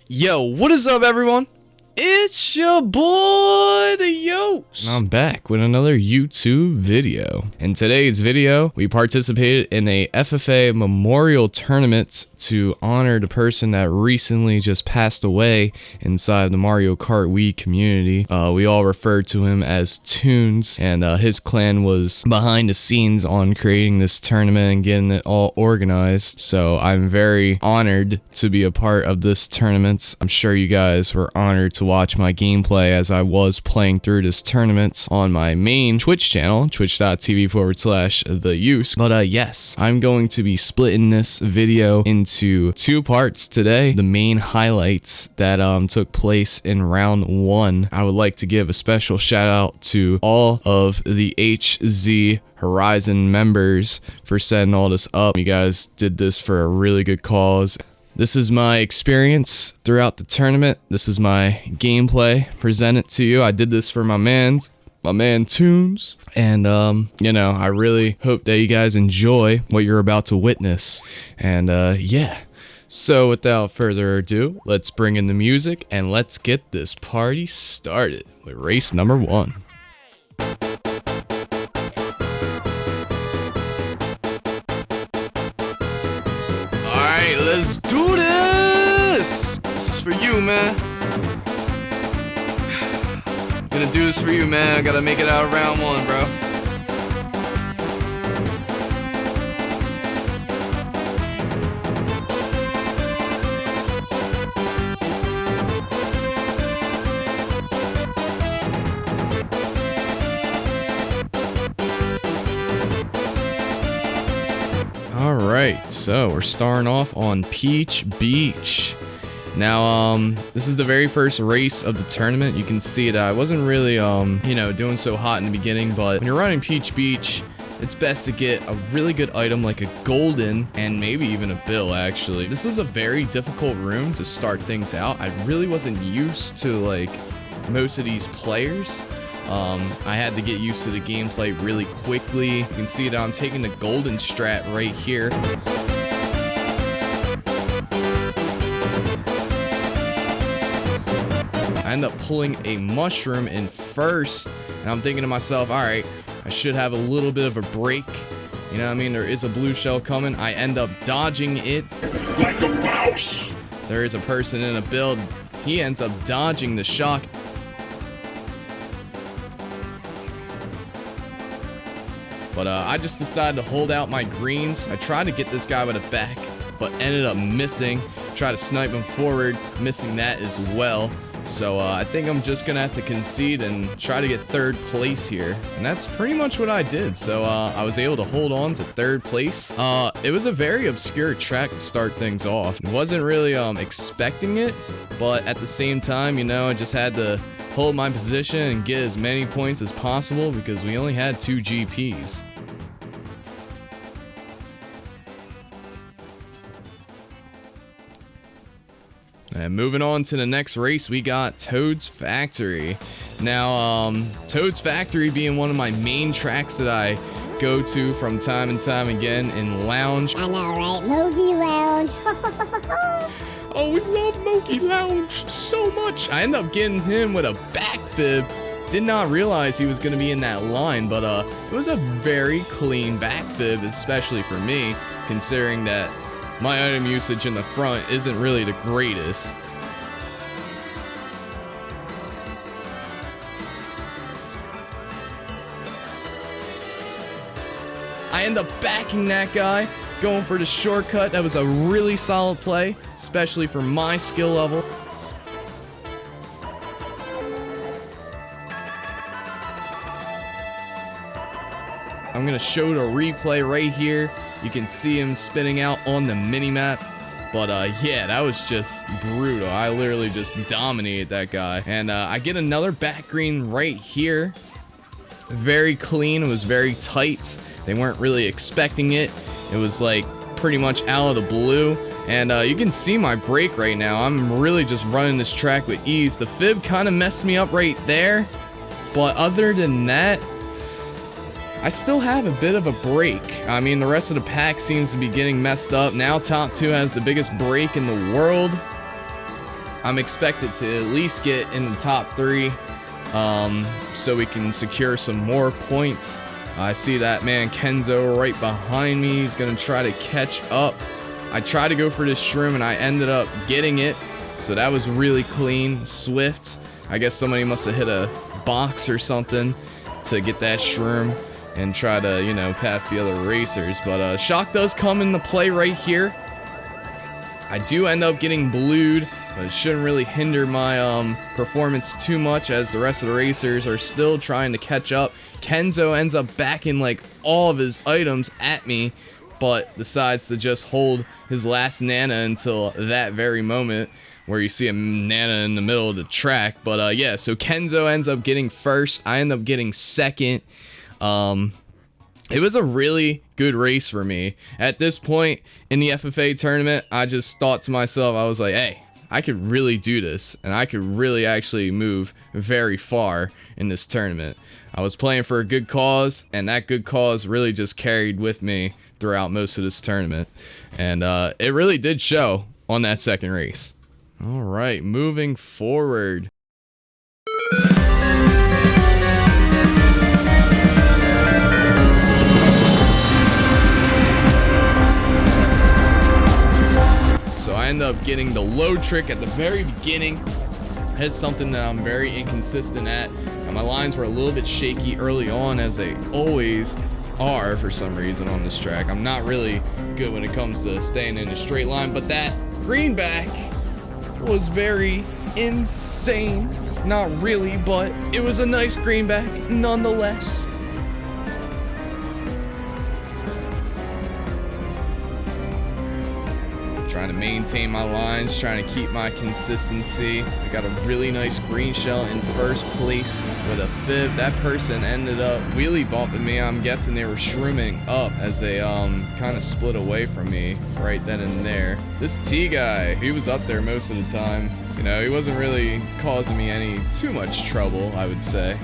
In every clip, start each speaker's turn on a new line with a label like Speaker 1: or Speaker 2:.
Speaker 1: Yo, what is up, everyone? It's your boy, the Yokes. I'm back with another YouTube video. In today's video, we participated in a FFA memorial tournament to honor the person that recently just passed away inside the Mario Kart Wii community. We all referred to him as Toons, and his clan was behind the scenes on creating this tournament and getting it all organized. So I'm very honored to be a part of this tournament. I'm sure you guys were honored to watch my gameplay as I was playing through this tournament on my main Twitch channel, twitch.tv/theuse. But yes, I'm going to be splitting this video into two parts today. The main highlights that took place in round 1. I would like to give a special shout out to all of the HZ Horizon members for setting all this up. You guys did this for a really good cause. This is my experience throughout the tournament. This is my gameplay presented to you. I did this for my man Toons. And, you know, I really hope that you guys enjoy what you're about to witness. And, yeah. So without further ado, let's bring in the music and let's get this party started with race number 1. Let's do this! This is for you, man. Gonna do this for you, man. I gotta make it out of round 1, bro. Alright, so we're starting off on Peach Beach. Now, this is the very first race of the tournament. You can see that I wasn't really, you know, doing so hot in the beginning, but when you're running Peach Beach, it's best to get a really good item like a golden and maybe even a bill, actually. This was a very difficult room to start things out. I really wasn't used to, like, most of these players. I had to get used to the gameplay really quickly. You can see that I'm taking the golden strat right here. I end up pulling a mushroom in first, and I'm thinking to myself, alright, I should have a little bit of a break. You know what I mean? There is a blue shell coming. I end up dodging it. Like a mouse. There is a person in a build. He ends up dodging the shock. But I just decided to hold out my greens. I tried to get this guy with a back, but ended up missing. Tried to snipe him forward, missing that as well. So I think I'm just gonna have to concede and try to get 3rd place here. And that's pretty much what I did. So I was able to hold on to 3rd place. It was a very obscure track to start things off. I wasn't really expecting it, but at the same time, you know, I just had to hold my position and get as many points as possible because we only had 2 GPs. And moving on to the next race, we got Toad's Factory. Now, Toad's Factory being one of my main tracks that I go to from time and time again in Lounge.
Speaker 2: I know, right? Mogi Lounge.
Speaker 1: Oh, we love Mogi Lounge so much. I ended up getting him with a backfib. Did not realize he was going to be in that line, but it was a very clean backfib, especially for me, considering that my item usage in the front isn't really the greatest. I end up backing that guy, going for the shortcut. That was a really solid play, especially for my skill level. I'm gonna show the replay right here. You can see him spinning out on the minimap. But yeah, that was just brutal. I literally just dominated that guy. And I get another back green right here. Very clean. It was very tight. They weren't really expecting it. It was like pretty much out of the blue. And you can see my break right now. I'm really just running this track with ease. The fib kind of messed me up right there. But other than that, I still have a bit of a break. I mean, the rest of the pack seems to be getting messed up. Now top 2 has the biggest break in the world. I'm expected to at least get in the top 3, so we can secure some more points. I see that man Kenzo right behind me. He's gonna try to catch up. I tried to go for this shroom and I ended up getting it, so that was really clean, swift. I guess somebody must have hit a box or something to get that shroom and try to, you know, pass the other racers. But shock does come into play right here. I do end up getting blued, but it shouldn't really hinder my performance too much, as the rest of the racers are still trying to catch up. Kenzo ends up backing like all of his items at me, but decides to just hold his last Nana until that very moment, where you see a Nana in the middle of the track. But yeah, so Kenzo ends up getting first. I end up getting second. It was a really good race for me. At this point in the FFA tournament, I just thought to myself, I was like, hey, I could really do this, and I could really actually move very far in this tournament. I was playing for a good cause, and that good cause really just carried with me throughout most of this tournament. And it really did show on that second race. All right, moving forward. So I end up getting the low trick at the very beginning. That's something that I'm very inconsistent at. And my lines were a little bit shaky early on, as they always are for some reason on this track. I'm not really good when it comes to staying in a straight line, but that greenback was very insane. Not really, but it was a nice greenback nonetheless. Trying to maintain my lines, trying to keep my consistency. I got a really nice green shell in first place with a fib. That person ended up wheelie bumping me. I'm guessing they were shrooming up as they kind of split away from me right then and there. This T guy, he was up there most of the time. You know, he wasn't really causing me any too much trouble, I would say.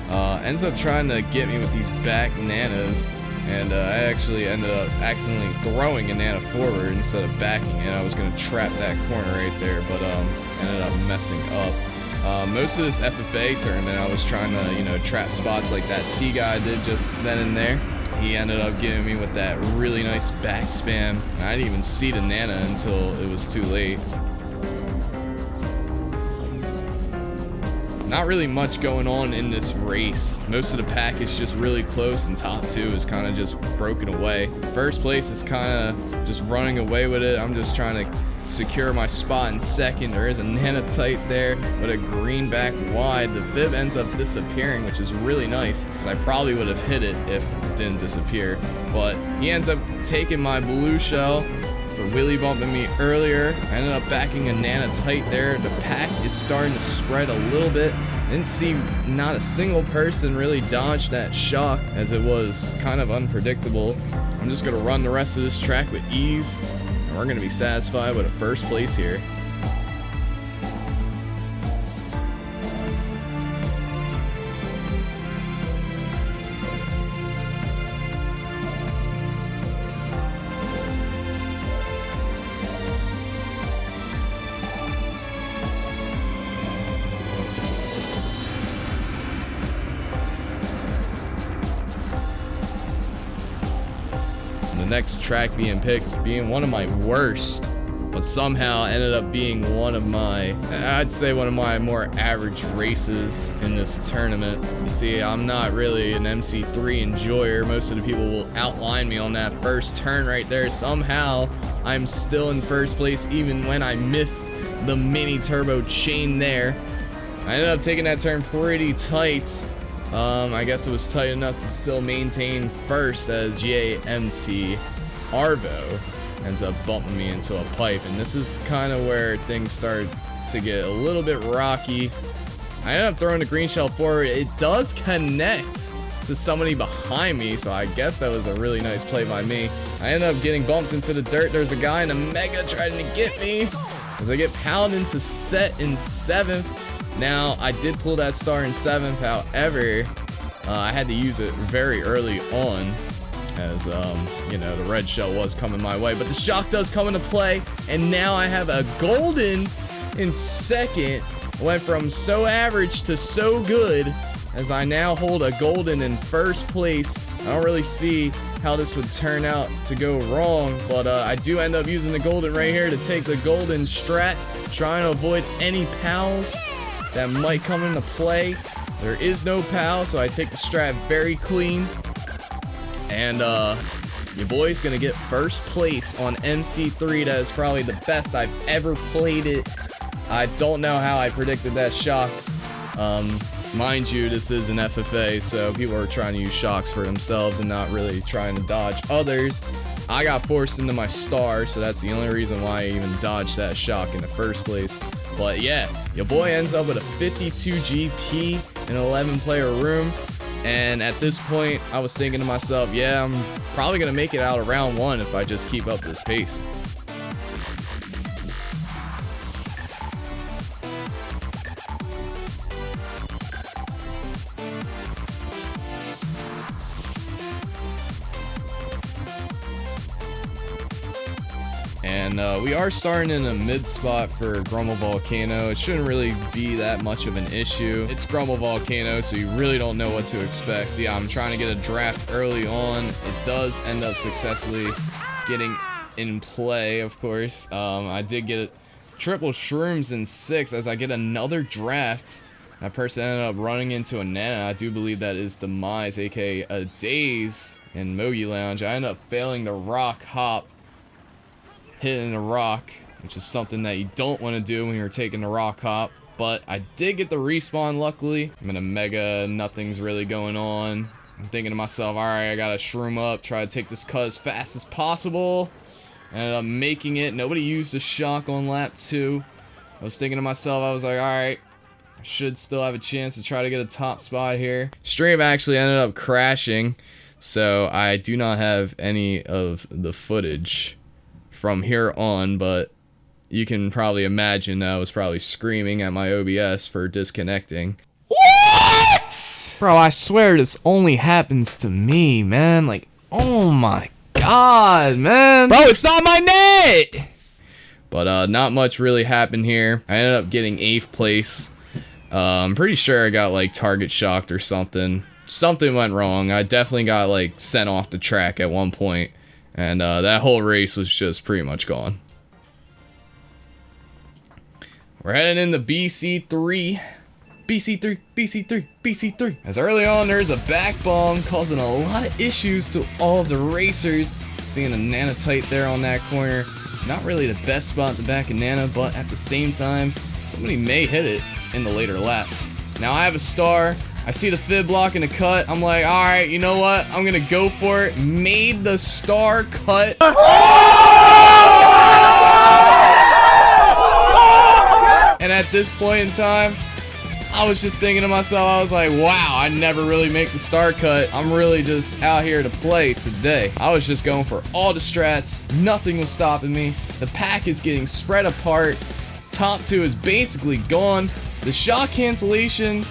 Speaker 1: Ends up trying to get me with these back nanas. And I actually ended up accidentally throwing a Nana forward instead of backing it. I was going to trap that corner right there, but ended up messing up. Most of this FFA tournament, I was trying to, you know, trap spots like that T guy did just then and there. He ended up getting me with that really nice back spam. I didn't even see the Nana until it was too late. Not really much going on in this race. Most of the pack is just really close, and top 2 is kind of just broken away. First place is kind of just running away with it. I'm just trying to secure my spot in second. There is a Nanotite there with a greenback wide. The fib ends up disappearing, which is really nice, because I probably would have hit it if it didn't disappear. But he ends up taking my blue shell for wheelie bumping me earlier. I ended up backing a Nana tight there. The pack is starting to spread a little bit. Didn't see not a single person really dodge that shock, as it was kind of unpredictable. I'm just gonna run the rest of this track with ease, and we're gonna be satisfied with a first place here. The next track being picked being one of my worst, but somehow ended up being one of my, I'd say one of my more average races in this tournament. You see, I'm not really an MC3 enjoyer. Most of the people will outline me on that first turn right there. Somehow I'm still in first place even when I missed the mini turbo chain there. I ended up taking that turn pretty tight. I guess it was tight enough to still maintain first, as GAMT Arvo ends up bumping me into a pipe. And this is kind of where things start to get a little bit rocky. I ended up throwing the green shell forward. It does connect to somebody behind me, so I guess that was a really nice play by me. I ended up getting bumped into the dirt. There's a guy in a Mega trying to get me as I get pounded into set in 7th. Now, I did pull that star in 7th, however, I had to use it very early on, as, you know, the red shell was coming my way. But the shock does come into play, and now I have a golden in second. Went from so average to so good, as I now hold a golden in first place. I don't really see how this would turn out to go wrong, but I do end up using the golden right here to take the golden strat, trying to avoid any pals that might come into play. There is no pal, so I take the strat very clean. And your boy's gonna get first place on MC3. That is probably the best I've ever played it. I don't know how I predicted that shock. Mind you, this is an FFA, so people are trying to use shocks for themselves and not really trying to dodge others. I got forced into my star, so that's the only reason why I even dodged that shock in the first place. But yeah, your boy ends up with a 52 GP in an 11-player room. And at this point, I was thinking to myself, yeah, I'm probably going to make it out of round 1 if I just keep up this pace. And we are starting in a mid spot for Grumble Volcano. It shouldn't really be that much of an issue. It's Grumble Volcano, so you really don't know what to expect. So yeah, I'm trying to get a draft early on. It does end up successfully getting in play, of course. I did get triple shrooms in 6 as I get another draft. That person ended up running into a Nana. I do believe that is Demise, aka a Daze in Mogi Lounge. I ended up failing the rock hop, hitting a rock, which is something that you don't want to do when you're taking the rock hop. But I did get the respawn, luckily. I'm in a mega, nothing's really going on. I'm thinking to myself, alright, I gotta shroom up, try to take this cut as fast as possible. Ended up making it. Nobody used the shock on lap 2. I was thinking to myself, I was like, alright, I should still have a chance to try to get a top spot here. Stream actually ended up crashing, so I do not have any of the footage from here on, but you can probably imagine that I was probably screaming at my OBS for disconnecting. What? Bro, I swear this only happens to me, man. Like, oh my god, man. Bro, it's not my net! But not much really happened here. I ended up getting 8th place. I'm pretty sure I got like target shocked or something. Something went wrong. I definitely got like sent off the track at one point. And that whole race was just pretty much gone. We're heading into BC3. BC3, BC3, BC3. As early on, there's a back bomb causing a lot of issues to all of the racers. Seeing a Nanotite there on that corner. Not really the best spot at the back of Nana, but at the same time, somebody may hit it in the later laps. Now I have a star. I see the fib block in the cut. I'm like, alright, you know what? I'm gonna go for it. Made the star cut. And at this point in time, I was just thinking to myself, I was like, wow, I never really make the star cut. I'm really just out here to play today. I was just going for all the strats. Nothing was stopping me. The pack is getting spread apart. Top 2 is basically gone. The shock cancellation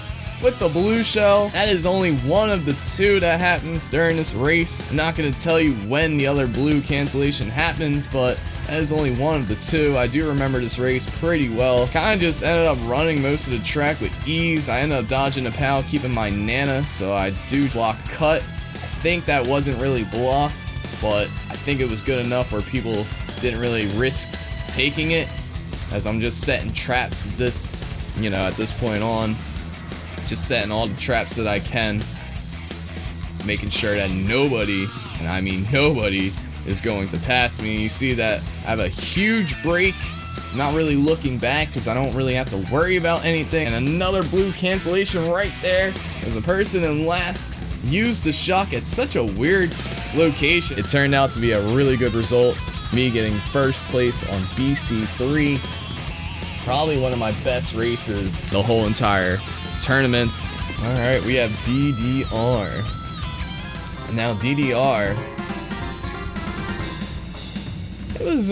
Speaker 1: with the blue shell, that is only one of the 2 that happens during this race. I'm not going to tell you when the other blue cancellation happens, but that is only one of the 2. I do remember this race pretty well. Kind of just ended up running most of the track with ease. I ended up dodging a pal, keeping my Nana, so I do block cut. I think that wasn't really blocked, but I think it was good enough where people didn't really risk taking it, as I'm just setting traps at this, you know, at this point on. Just setting all the traps that I can, making sure that nobody, and I mean nobody, is going to pass me. You see that I have a huge break. I'm not really looking back because I don't really have to worry about anything. And another blue cancellation right there as a person in last used the shock at such a weird location. It turned out to be a really good result. Me getting first place on BC3. Probably one of my best races the whole entire tournament. Alright, we have DDR. Now DDR, it was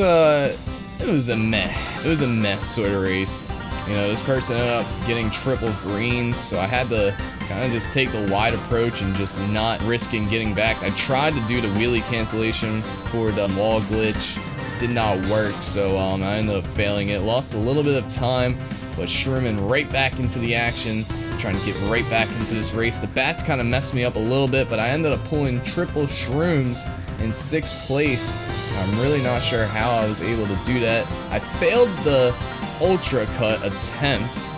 Speaker 1: a mess sort of race. You know, this person ended up getting triple greens, so I had to kind of just take the wide approach and just not risking getting back. I tried to do the wheelie cancellation for the wall glitch, did not work, so I ended up failing it. Lost a little bit of time, but shrooming right back into the action, trying to get right back into this race. The bats kind of messed me up a little bit, but I ended up pulling triple shrooms in 6th place. I'm really not sure how I was able to do that. I failed the ultra cut attempt,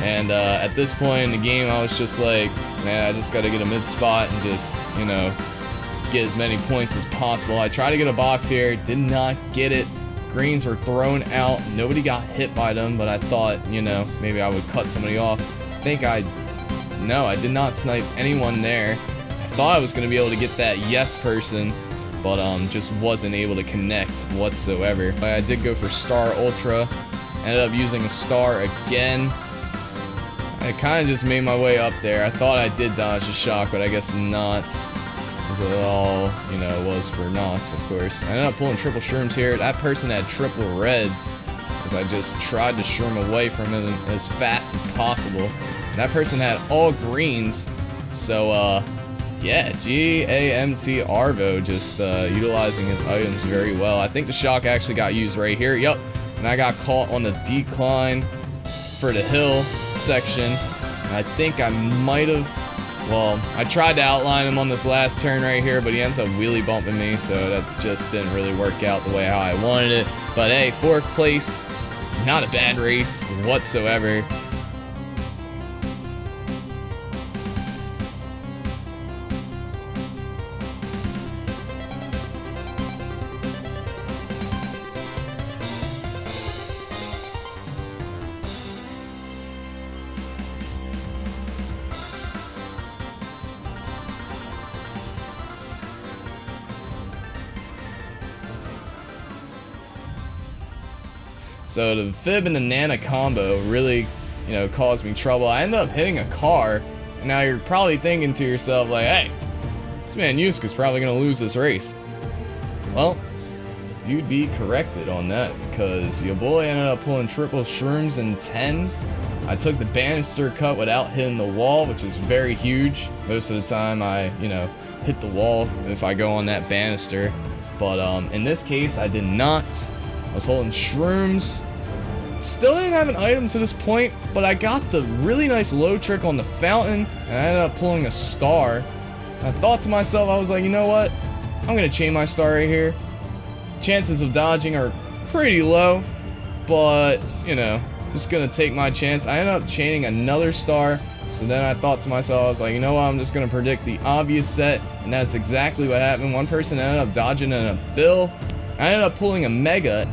Speaker 1: and at this point in the game, I was just like, man, I just got to get a mid spot and just, you know, get as many points as possible. I tried to get a box here, did not get it. Greens were thrown out. Nobody got hit by them, but I thought, you know, maybe I would cut somebody off. No, I did not snipe anyone there. I thought I was going to be able to get that yes person, but just wasn't able to connect whatsoever. But I did go for Star Ultra. Ended up using a star again. I kind of just made my way up there. I thought I did dodge a shock, but I guess not. As it all, you know, was for knots, of course. I ended up pulling triple shrooms here. That person had triple reds, because I just tried to shroom away from him as fast as possible. And that person had all greens, so, yeah, GAMT Arvo just utilizing his items very well. I think the shock actually got used right here. Yep, and I got caught on the decline for the hill section. And I think I might have... Well, I tried to outline him on this last turn right here, but he ends up wheelie bumping me, so that just didn't really work out the way how I wanted it. But hey, 4th place, not a bad race whatsoever. So the Fib and the Nana combo really, you know, caused me trouble. I ended up hitting a car, and now you're probably thinking to yourself, like, hey, this man Yusuke's probably going to lose this race. Well, you'd be corrected on that, because your boy ended up pulling triple shrooms in 10. I took the banister cut without hitting the wall, which is very huge. Most of the time I, you know, hit the wall if I go on that banister. But in this case, I did not. I was holding shrooms. Still didn't have an item to this point, but I got the really nice low trick on the fountain, and I ended up pulling a star. And I thought to myself, I was like, you know what? I'm gonna chain my star right here. Chances of dodging are pretty low, but, you know, just gonna take my chance. I ended up chaining another star, so then I thought to myself, I was like, you know what? I'm just gonna predict the obvious set, and that's exactly what happened. One person ended up dodging in a bill. I ended up pulling a mega.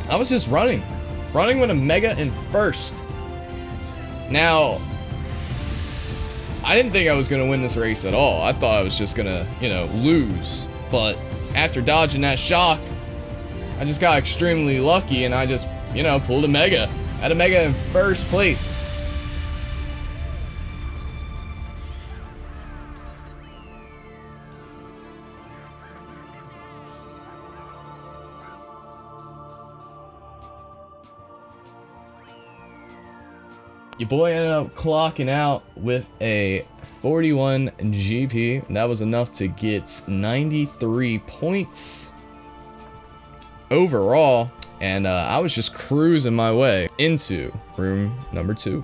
Speaker 1: I was just running with a mega in 1st. Now, I didn't think I was going to win this race at all. I thought I was just going to, you know, lose. But after dodging that shock, I just got extremely lucky, and I just, you know, pulled a mega. I had a mega in 1st place. Your boy ended up clocking out with a 41 GP. That was enough to get 93 points overall. And I was just cruising my way into room number 2.